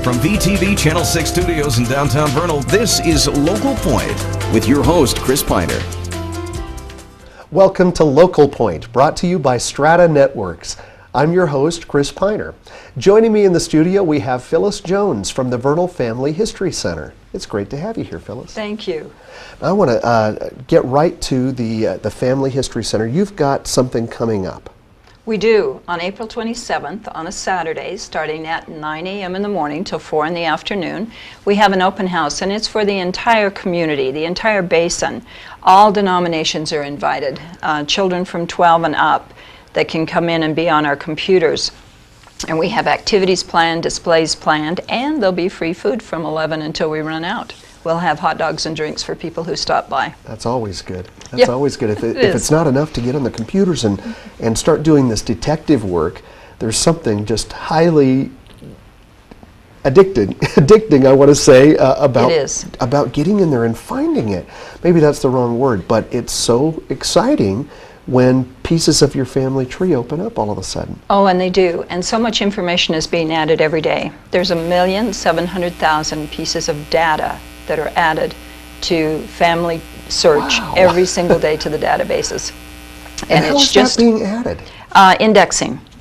From VTV Channel 6 Studios in downtown Vernal, this is Local Point with your host, Chris Piner. Welcome to Local Point, brought to you by Strata Networks. I'm your host, Chris Piner. Joining me in the studio, we have Phyllis Jones from the Vernal Family History Center. It's great to have you here, Phyllis. Thank you. I want to get right to the Family History Center. You've got something coming up. We do. On April 27th, on a Saturday, starting at 9 a.m. in the morning till 4 in the afternoon, we have an open house, and it's for the entire community, the entire basin. All denominations are invited, children from 12 and up that can come in and be on our computers. And we have activities planned, displays planned, and there'll be free food from 11 until we run out. We'll have hot dogs and drinks for people who stop by. That's always good. That's always good. If it's not enough to get on the computers and start doing this detective work, there's something just highly addicting, I want to say, about getting in there and finding it. Maybe that's the wrong word, but it's so exciting when pieces of your family tree open up all of a sudden. Oh, and they do. And so much information is being added every day. There's 1,700,000 pieces of data that are added to family search every single day to the databases. And how is that being added?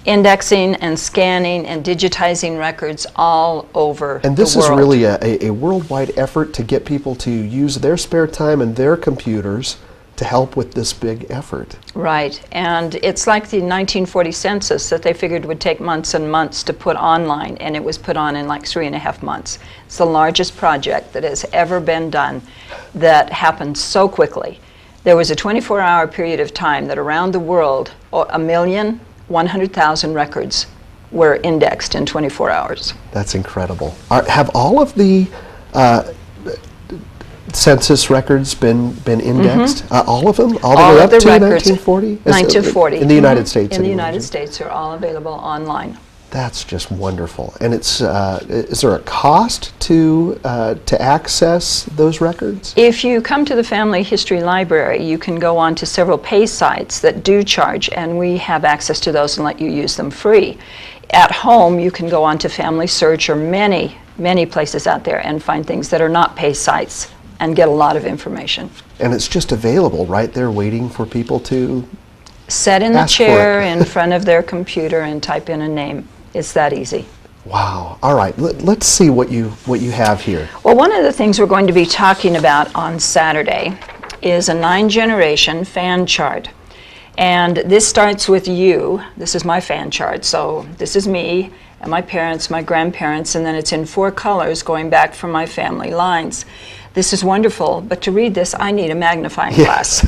Indexing and scanning and digitizing records all over the world. And this is really a worldwide effort to get people to use their spare time and their computers to help with this big effort. Right, and it's like the 1940 census that they figured would take months and months to put online, and it was put on in like 3.5 months. It's the largest project that has ever been done that happened so quickly. There was a 24-hour period of time that around the world, 1,100,000 records were indexed in 24 hours. That's incredible. Have all of the census records been indexed? All of them? All the way up to 1940? 1940. In the United States? In the United States, they're all available online. That's just wonderful. And it's is there a cost to access those records? If you come to the Family History Library, you can go on to several pay sites that do charge, and we have access to those and let you use them free. At home, you can go on to Family Search or many places out there and find things that are not pay sites and get a lot of information. And it's just available right there waiting for people to sit in the chair in front of their computer and type in a name. It's that easy. Wow. All right, let's see what you have here. Well, one of the things we're going to be talking about on Saturday is a 9-generation fan chart. And this starts with you. This is my fan chart. So this is me and my parents, my grandparents, and then it's in 4 colors going back from my family lines. This is wonderful, but to read this, I need a magnifying glass.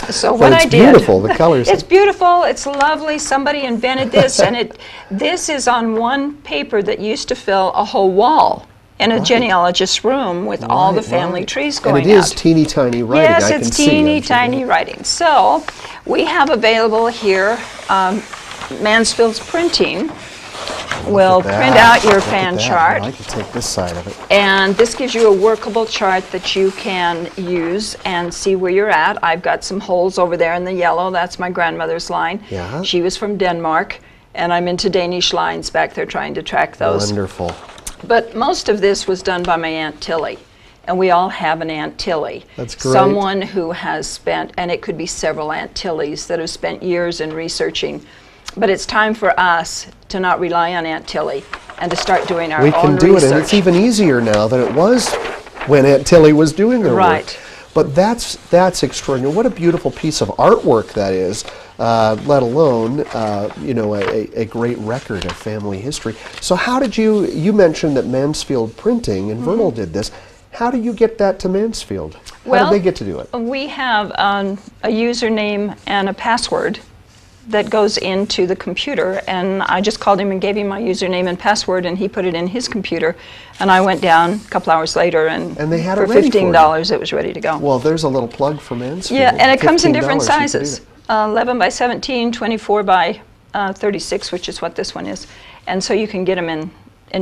So what I did, it's beautiful, the colors. It's beautiful, it's lovely, somebody invented this, and this is on one paper that used to fill a whole wall in a genealogist's room with all the family trees going out. And it is teeny tiny writing. Yes, it's teeny tiny writing. So we have available here Mansfield's Printing. We'll print out your fan chart. I can take this side of it. And this gives you a workable chart that you can use and see where you're at. I've got some holes over there in the yellow. That's my grandmother's line. Yeah. She was from Denmark, and I'm into Danish lines back there trying to track those. Wonderful. But most of this was done by my Aunt Tilly. And we all have an Aunt Tilly. That's great. Someone who has spent, and it could be several Aunt Tillys that have spent years in researching. But it's time for us to not rely on Aunt Tilly and to start doing our own research. We can do it, and it's even easier now than it was when Aunt Tilly was doing her work. But that's extraordinary. What a beautiful piece of artwork that is, let alone a great record of family history. So how did you mentioned that Mansfield Printing and Vernal did this. How do you get that to Mansfield? How did they get to do it? We have a username and a password that goes into the computer, and I just called him and gave him my username and password, and he put it in his computer, and I went down a couple hours later, and they had for it ready $15 it was ready to go. Well, there's a little plug for Mansfield. Yeah, and it comes in different sizes, 11 by 17, 24 by 36, which is what this one is, and so you can get them in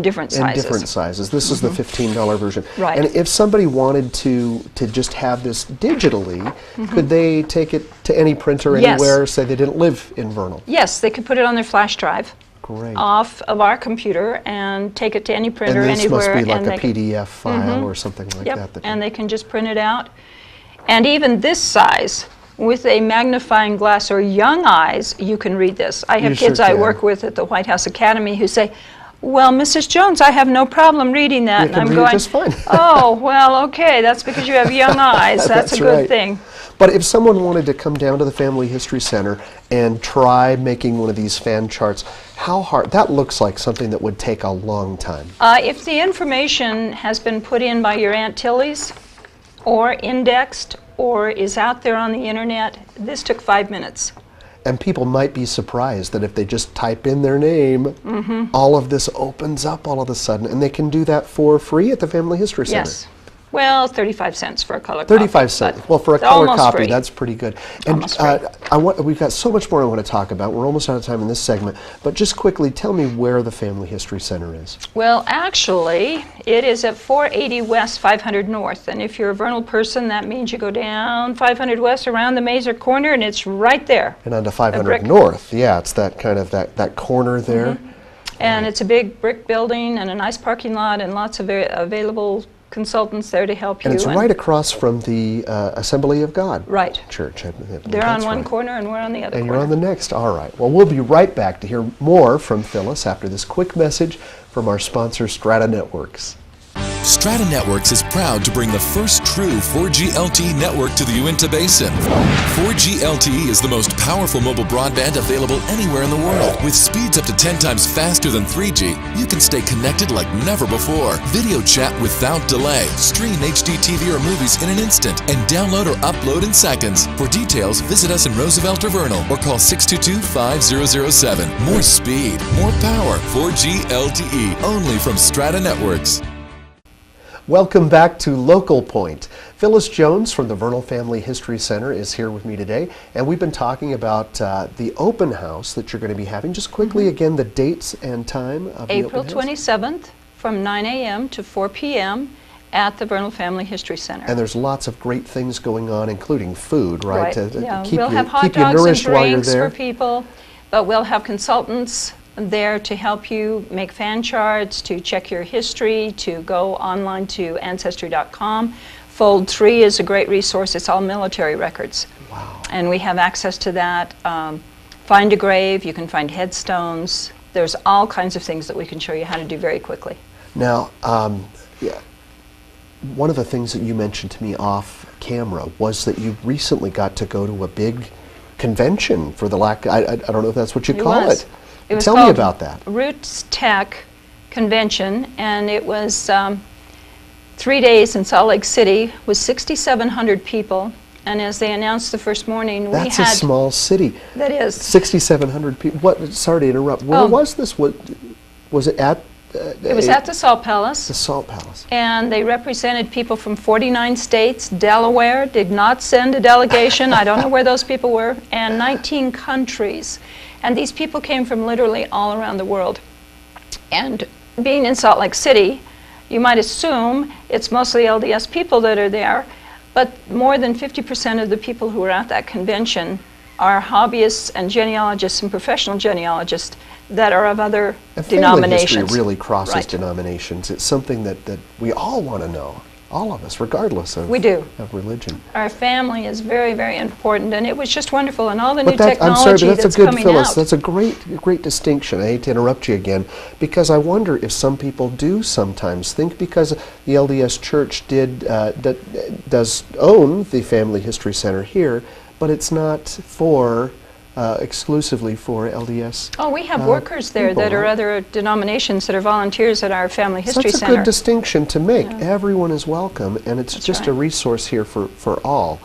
different sizes. In different sizes. This is the $15 version. Right. And if somebody wanted to just have this digitally, could they take it to any printer anywhere, say they didn't live in Vernal? Yes, they could put it on their flash drive. Great. off of our computer and take it to any printer and this anywhere. must be like and a PDF file or something like Yep, that. and they can just print it out. And even this size, with a magnifying glass or young eyes, you can read this. I have You kids sure I can. work with at the White House Academy who say, well, Mrs. Jones, I have no problem reading that. You And can I'm read it going, just fine. oh, well, okay, that's because you have young eyes. That's a good right. thing. But if someone wanted to come down to the Family History Center and try making one of these fan charts, how hard? That looks like something that would take a long time. If the information has been put in by your Aunt Tilly's or indexed or is out there on the internet, this took 5 minutes. And people might be surprised that if they just type in their name, all of this opens up all of a sudden, and they can do that for free at the Family History Center. Yes. Well, 35 cents for a color copy. 35 cents. but Well, for a it's color almost copy, free. that's pretty good. And Almost free. we've got so much more I want to talk about. We're almost out of time in this segment. But just quickly, tell me where the Family History Center is. Well, actually, it is at 480 West, 500 North. And if you're a Vernal person, that means you go down 500 West around the Mazer corner, and it's right there. And onto brick. 500 North. Yeah, it's that kind of that corner there. And it's a big brick building and a nice parking lot and lots of available consultants there to help you. And it's right across from the Assembly of God Right. Church. I believe They're on that's one right. corner and we're on the other And corner. you're on the next. All right. Well, we'll be right back to hear more from Phyllis after this quick message from our sponsor, Strata Networks. Strata Networks is proud to bring the first true 4G LTE network to the Uinta Basin. 4G LTE is the most powerful mobile broadband available anywhere in the world. With speeds up to 10 times faster than 3G, you can stay connected like never before. Video chat without delay, stream HD TV or movies in an instant, and download or upload in seconds. For details, visit us in Roosevelt or Vernal or call 622-5007. More speed, more power. 4G LTE, only from Strata Networks. Welcome back to Local Point. Phyllis Jones from the Vernal Family History Center is here with me today, and we've been talking about the open house that you're going to be having. Just quickly, again, the dates and time of the April open house. 27th from 9 a.m. to 4 p.m. at the Vernal Family History Center. And there's lots of great things going on, including food, right? To Yeah. keep We'll you, have hot keep you dogs and nourished while you're drinks there. for people, but we'll have consultants there to help you make fan charts, to check your history, to go online to Ancestry.com. Fold 3 is a great resource. It's all military records. Wow. And we have access to that. Find a grave. You can find headstones. There's all kinds of things that we can show you how to do very quickly. Now, yeah, one of the things that you mentioned to me off camera was that you recently got to go to a big convention for the I don't know if that's what you call it. It was Tell me called about that. Roots Tech Convention, and it was 3 days in Salt Lake City with 6,700 people. And as they announced the first morning, we had... That's a small city. That is. 6,700 people. What? Sorry to interrupt. Where was this? What was it at? It was at the Salt Palace. The Salt Palace. And they represented people from 49 states. Delaware did not send a delegation. I don't know where those people were. And 19 countries. And these people came from literally all around the world. And being in Salt Lake City, you might assume it's mostly LDS people that are there, but more than 50% of the people who are at that convention are hobbyists and genealogists and professional genealogists that are of other And denominations. family history really crosses Right. denominations. It's something that we all want to know, all of us, regardless of, We do. of religion. Our family is very, very important, and it was just wonderful, and all the new But that, I'm technology sorry, but that's a good, coming Phyllis. out. That's a great distinction. I hate to interrupt you again, because I wonder if some people do sometimes think because the LDS Church does own the Family History Center here, but it's not for exclusively for LDS. Oh, we have workers there people, that are right? other denominations that are volunteers at our Family So History that's a Center. good distinction to make. Everyone is welcome, and it's That's just a right. resource here for all,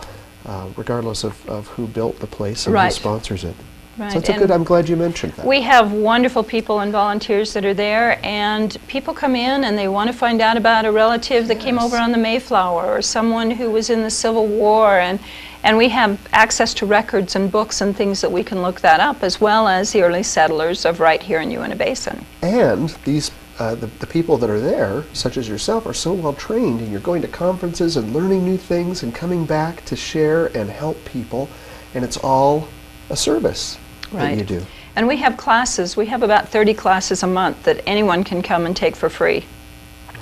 regardless of who built the place and who Right. sponsors it. Right, So it's a and good, I'm glad you mentioned that. We have wonderful people and volunteers that are there, and people come in and they want to find out about a relative that came over on the Mayflower or someone who was in the Civil War, and we have access to records and books and things that we can look that up, as well as the early settlers of right here in Uinta Basin. And these, the people that are there, such as yourself, are so well trained, and you're going to conferences and learning new things and coming back to share and help people, and it's all a service that you do. And we have classes. We have about 30 classes a month that anyone can come and take for free.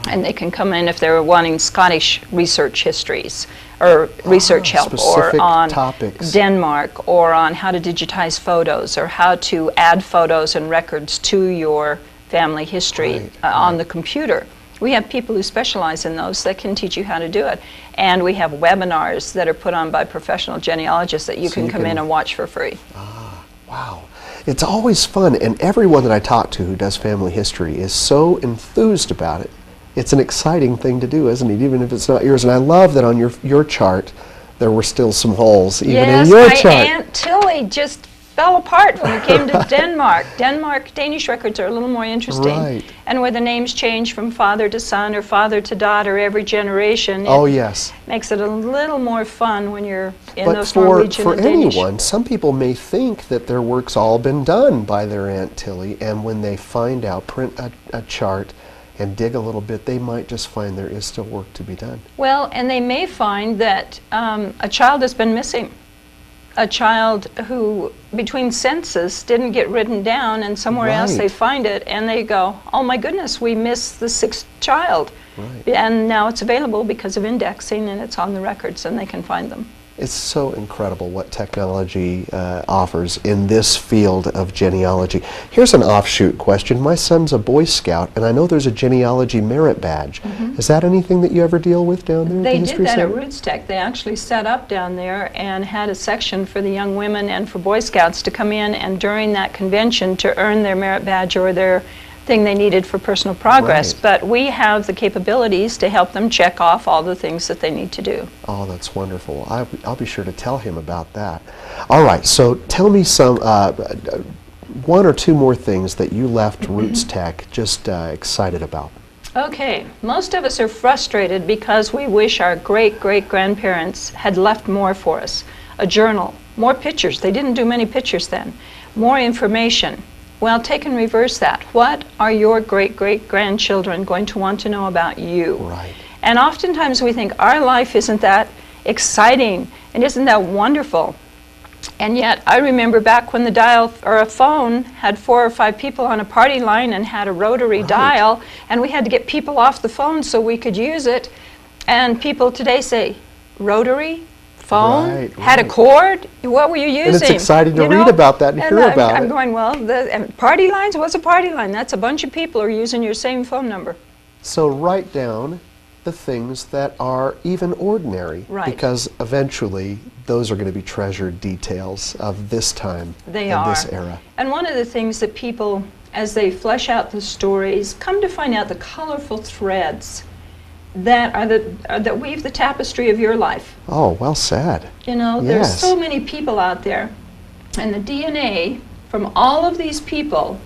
And they can come in if they're wanting Scottish research histories or research help, or on topics. Denmark, or on how to digitize photos, or how to add photos and records to your family history on the computer. We have people who specialize in those that can teach you how to do it. And we have webinars that are put on by professional genealogists that you can come in and watch for free. Ah, wow. It's always fun, and everyone that I talk to who does family history is so enthused about it. It's an exciting thing to do, isn't it? Even if it's not yours. And I love that on your chart, there were still some holes, even in your chart. Yes, my Aunt Tilly just fell apart when it came to Denmark. Danish records are a little more interesting. Right. And where the names change from father to son or father to daughter every generation. Oh, yes. Makes it a little more fun when you're in but those Norwegian for and Danish. anyone, some people may think that their work's all been done by their Aunt Tilly, and when they find out, print a chart, and dig a little bit, they might just find there is still work to be done. Well, and they may find that a child has been missing. A child who, between census, didn't get written down, and somewhere else they find it, and they go, oh my goodness, we missed the 6th child. Right. And now it's available because of indexing, and it's on the records, and they can find them. It's so incredible what technology offers in this field of genealogy. Here's an offshoot question. My son's a Boy Scout, and I know there's a genealogy merit badge. Is that anything that you ever deal with down there at the History They did that Center? at Roots Tech. They actually set up down there and had a section for the young women and for Boy Scouts to come in, and during that convention to earn their merit badge or their thing they needed for personal progress. Right. But we have the capabilities to help them check off all the things that they need to do. Oh, that's wonderful. I'll be sure to tell him about that. All right, so tell me some, one or two more things that you left Roots Tech just excited about. Okay, most of us are frustrated because we wish our great-great-grandparents had left more for us. A journal, more pictures. They didn't do many pictures then. More information. Well, take and reverse that. What are your great-great-grandchildren going to want to know about you? Right. And oftentimes we think our life isn't that exciting and isn't that wonderful. And yet I remember back when the dial or a phone had 4 or 5 people on a party line and had a rotary dial, and we had to get people off the phone so we could use it. And people today say, rotary? Phone? Had a cord? What were you using? And it's exciting to read about that and hear about it. I'm going, well, party lines? What's a party line? That's a bunch of people who are using your same phone number. So write down the things that are even ordinary, because eventually those are going to be treasured details of this time and this era. And one of the things that people, as they flesh out the stories, come to find out the colorful threads that are that weave the tapestry of your life. Oh, well said. You know, there's so many people out there, and the DNA from all of these people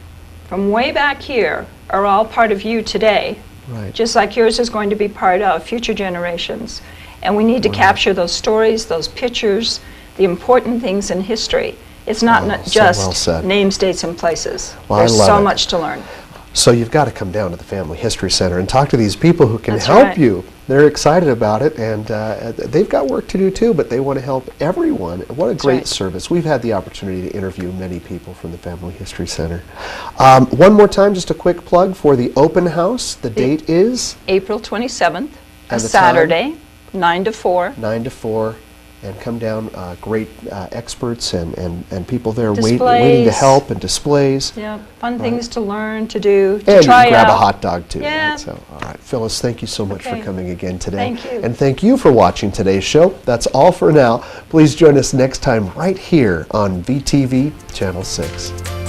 from way back here are all part of you today. Right. Just like yours is going to be part of future generations. And we need to capture those stories, those pictures, the important things in history. It's not just names, dates, and places. Well, there's so much to learn. So you've got to come down to the Family History Center and talk to these people who can help you. They're excited about it, and they've got work to do too, but they want to help everyone. What a great service. We've had the opportunity to interview many people from the Family History Center. One more time, just a quick plug for the open house. The date is? April 27th, a Saturday, 9 to 4. 9 to 4. And come down, great experts and people there waiting to help, and displays. Yeah, fun things to learn, to do, to and try you can grab out. a hot dog too. Yeah. Right? So, all right, Phyllis, thank you so much for coming again today. Thank you. And thank you for watching today's show. That's all for now. Please join us next time right here on VTV Channel 6.